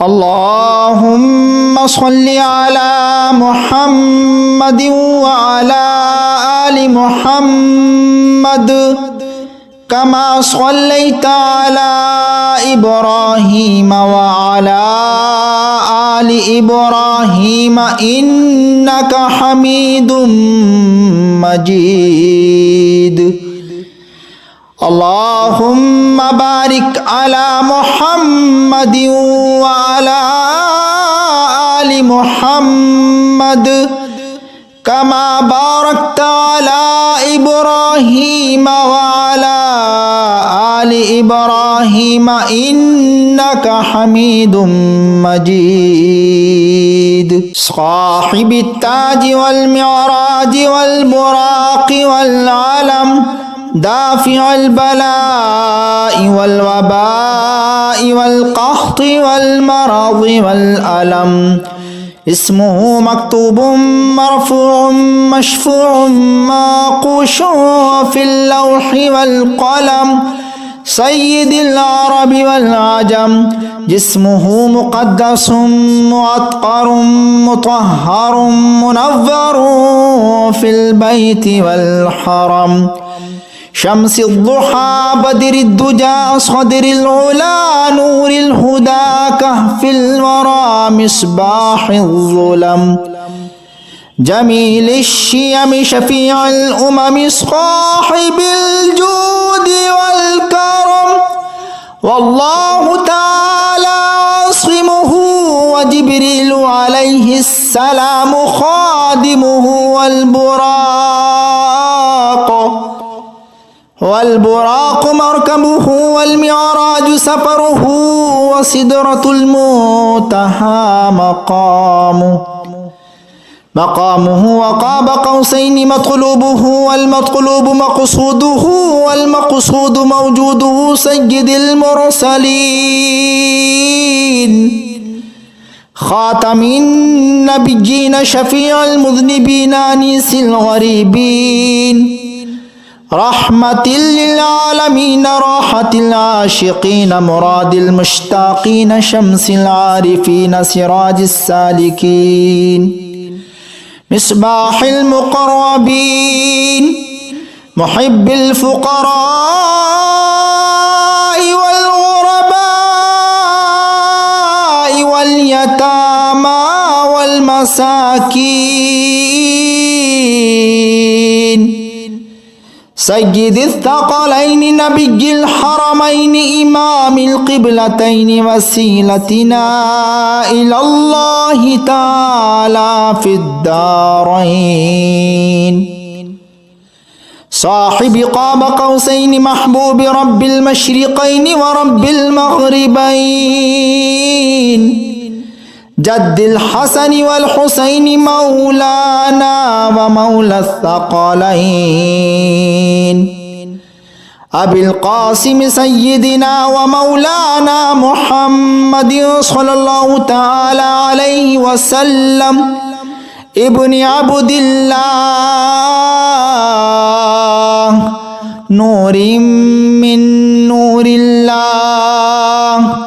اللهم صل على محمد وعلى آل محمد كما صليت على إبراهيم وعلى آل إبراهيم إنك حميد مجيد. اللهم بارك على محمد وعلى آل محمد كما باركت على إبراهيم وعلى آل إبراهيم إنك حميد مجيد. صاحب التاج والمعراج والبراق والعلم دافع البلاء والوباء والقحط والمرض والألم، اسمه مكتوب مرفوع مشفوع معقوش في اللوح والقلم، سيد العرب والعجم، جسمه مقدس معطر مطهر منور في البيت والحرم، شمس الضحى بدر الدجى صدر العلا نور الهدى كهف الورى مصباح الظلم، جميل الشيم شفيع الأمم صاحب الجود والكرم، والله تعالى عاصمه وجبريل عليه السلام خادمه، والبراق مركبه والمعراج سفره، وسدرة المنتهى مقامه وقاب قوسين مطلوبه، والمطلوب مقصوده، والمقصود موجوده، سيد المرسلين خاتم النبيين شفيع المذنبين أنيس الغريبين، رحمة للعالمين راحة العاشقين مراد المشتاقين، شمس العارفين سراج السالكين، مصباح المقربين، محب الفقراء والغرباء واليتامى والمساكين، سيد الثقلين نبي الحرمين إمام القبلتين، وسيلتنا إلى الله تعالى في الدارين، صاحب قاب قوسين محبوب رب المشرقين ورب المغربين، جد الحسن والحسين مولانا ومولى الثقلين، أبي القاسم سيدنا ومولانا محمد صلى الله تعالى عليه وسلم، ابن عبد الله، نور من نور الله،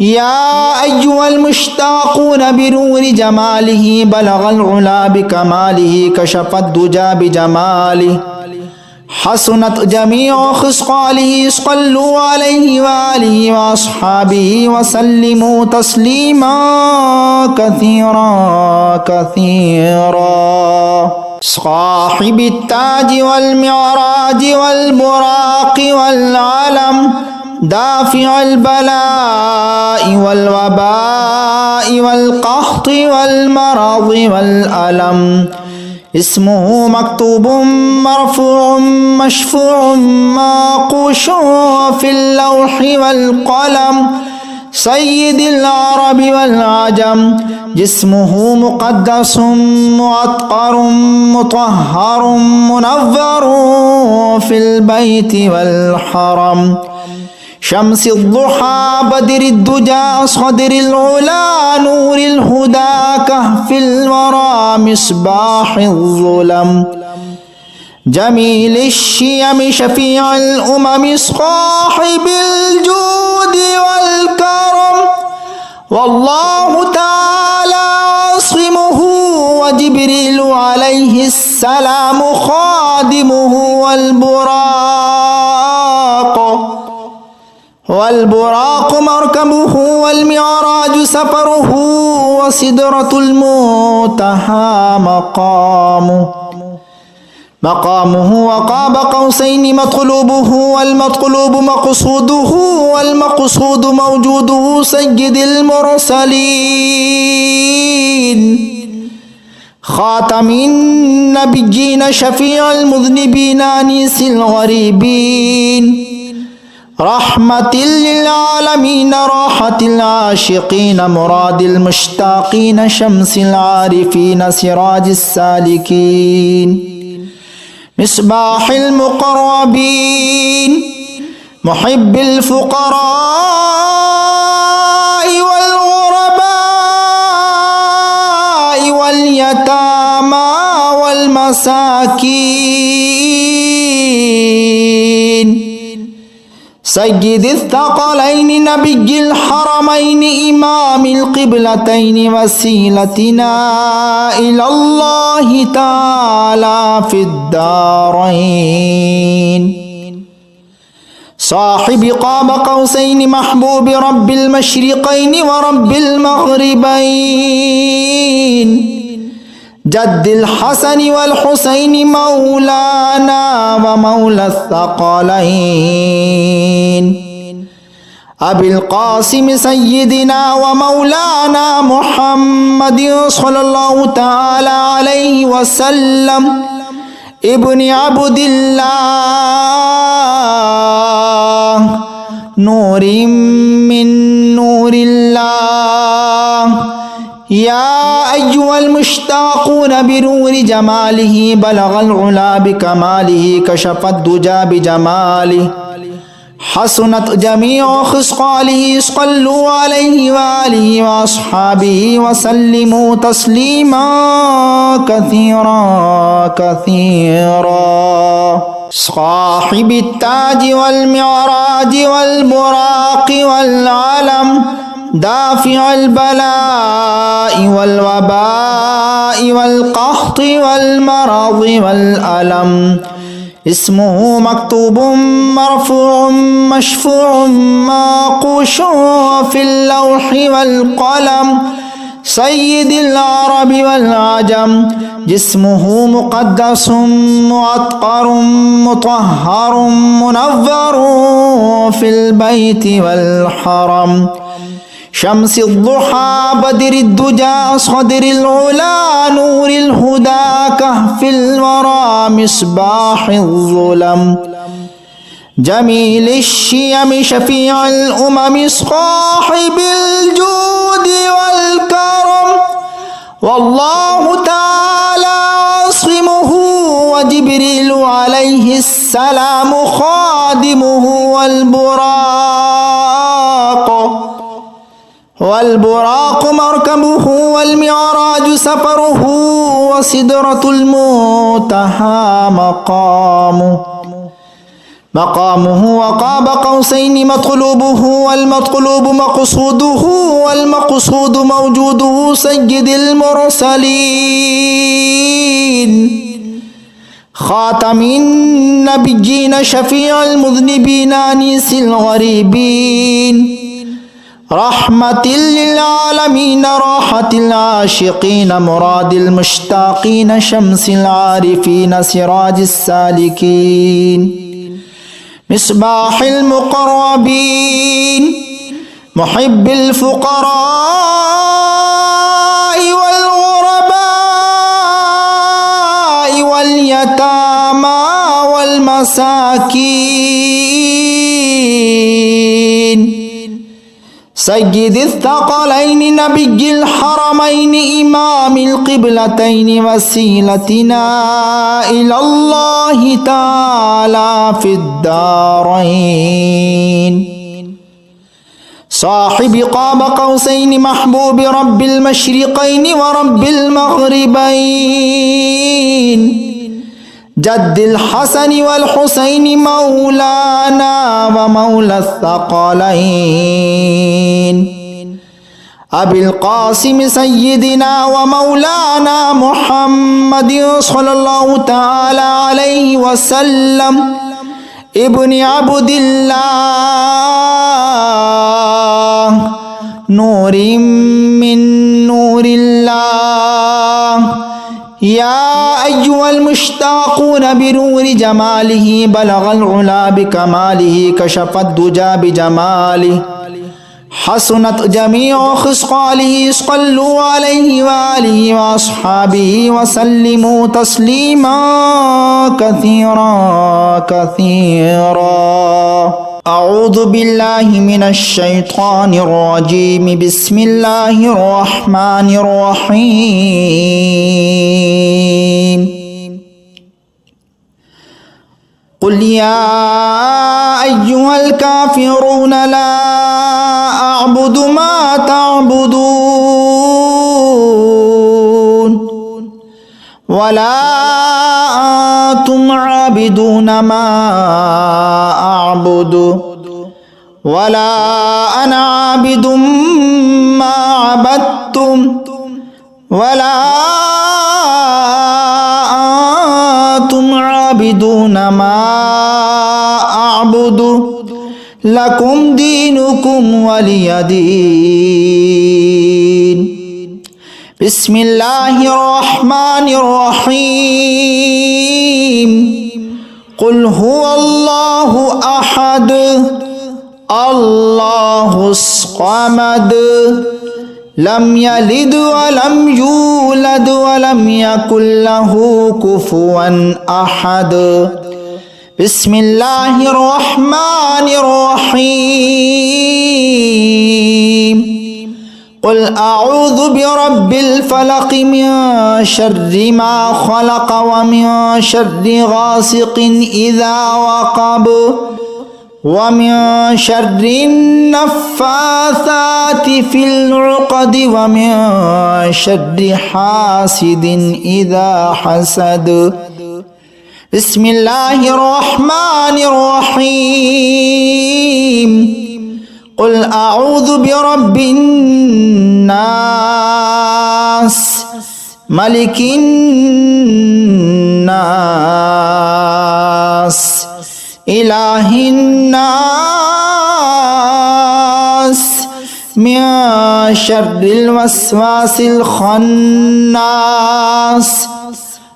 يا أيها المشتاقون بنور جماله، بلغ العلا بكماله، كشف الدجى بجماله، حسنت جميع خصاله، صلوا عليه وآله وأصحابه وسلموا تسليما كثيرا كثيرا. صاحب التاج والمعراج والبراق والعلم دافع البلاء والوباء والقحط والمرض والألم، اسمه مكتوب مرفوع مشفوع معقوش في اللوح والقلم، سيد العرب والعجم، جسمه مقدس معطر مطهر منور في البيت والحرم، شمس الضحى بدر الدجى صدر العلا نور الهدى كهف الورى مصباح الظلم، جميل الشيم شفيع الأمم صاحب الجود والكرم، والله تعالى عاصمه وجبريل عليه السلام خادمه والبراق مركبه والمعراج سفره وسدرة المنتهى مقامه وقاب قوسين مطلوبه والمطلوب مقصوده والمقصود موجوده سيد المرسلين خاتم النبيين شفيع المذنبين أنيس الغريبين رحمة للعالمين راحة العاشقين مراد المشتاقين شمس العارفين سراج السالكين مصباح المقربين محب الفقراء والغرباء واليتامى والمساكين سيد الثقلين نبي الحرمين إمام القبلتين وسيلتنا إلى الله تعالى في الدارين صاحب قاب قوسين محبوب رب المشرقين ورب المغربين جد الحسن والحسين مولانا ومولى الثقلين أبي القاسم سيدنا ومولانا محمد صلى الله تعالى عليه وسلم ابن عبد الله نور من نور الله يا أيها المشتاقون بنور جماله بلغ العلا بكماله كشف الدجى بجماله حسنت جميع خصاله صلوا عليه وآله وأصحابه وسلموا تسليما كثيرا صاحب التاج والمعراج والبراق والعلم دافع البلاء والوباء والقحط والمرض والألم اسمه مكتوب مرفوع مشفوع معقوش في اللوح والقلم سيد العرب والعجم جسمه مقدس معطر مطهر منور في البيت والحرم شمس الضحى بدر الدجى صدر العلا نور الهدى كهف الورى مصباح الظلم جميل الشيم شفيع الأمم صاحب الجود والكرم والله تعالى عاصمه وجبريل عليه السلام خادمه والبراق مركبه والمعراج سفره وسدرة المنتهى مقامه وقاب قوسين مطلوبه والمطلوب مقصوده والمقصود موجوده سيد المرسلين خاتم النبيين شفيع المذنبين أنيس الغريبين رحمة للعالمين راحة العاشقين مراد المشتاقين شمس العارفين سراج السالكين مصباح المقربين محب الفقراء والغرباء واليتامى والمساكين سيد الثقلين نبي الحرمين إمام القبلتين وسيلتنا إلى الله تعالى في الدارين صاحب قاب قوسين محبوب رب المشرقين ورب المغربين جد الحسن والحسين مولانا ومولى الثقلين أبي القاسم سيدنا ومولانا محمد صلى الله تعالى عليه وسلم ابن عبد الله نور من نور الله. يا أيها المشتاقون بنور جماله بلغ العلا بكماله كشف الدجى بجماله حسنت جميع خصاله صلوا عليه وآله وأصحابه وسلموا تسليما كثيرا كثيرا. أعوذ بالله من الشيطان الرجيم. بسم الله الرحمن الرحيم. قل يا أيها الكافرون لا أعبد ما تعبدون ولا أنتم عابدون ما أعبد ولا أنا عابد ما عبدتم ولا أنتم عابدون ما أعبد لكم دينكم ولي دين. بسم الله الرحمن الرحيم. قل هو الله أحد الله الصمد لم يلد ولم يولد ولم يكن له كفوا أحد. بسم الله الرحمن الرحيم. قل أعوذ برب الفلق من شر ما خلق ومن شر غاسق إذا وقب ومن شر النفاثات في العقد ومن شر حاسد إذا حسد. بسم الله الرحمن الرحيم. قل أعوذ برب الناس ملك الناس إله الناس من شر الوسواس الخناس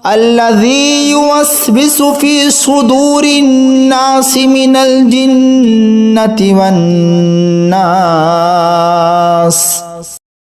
الذي يوسوس في صدور الناس من الجنة والناس.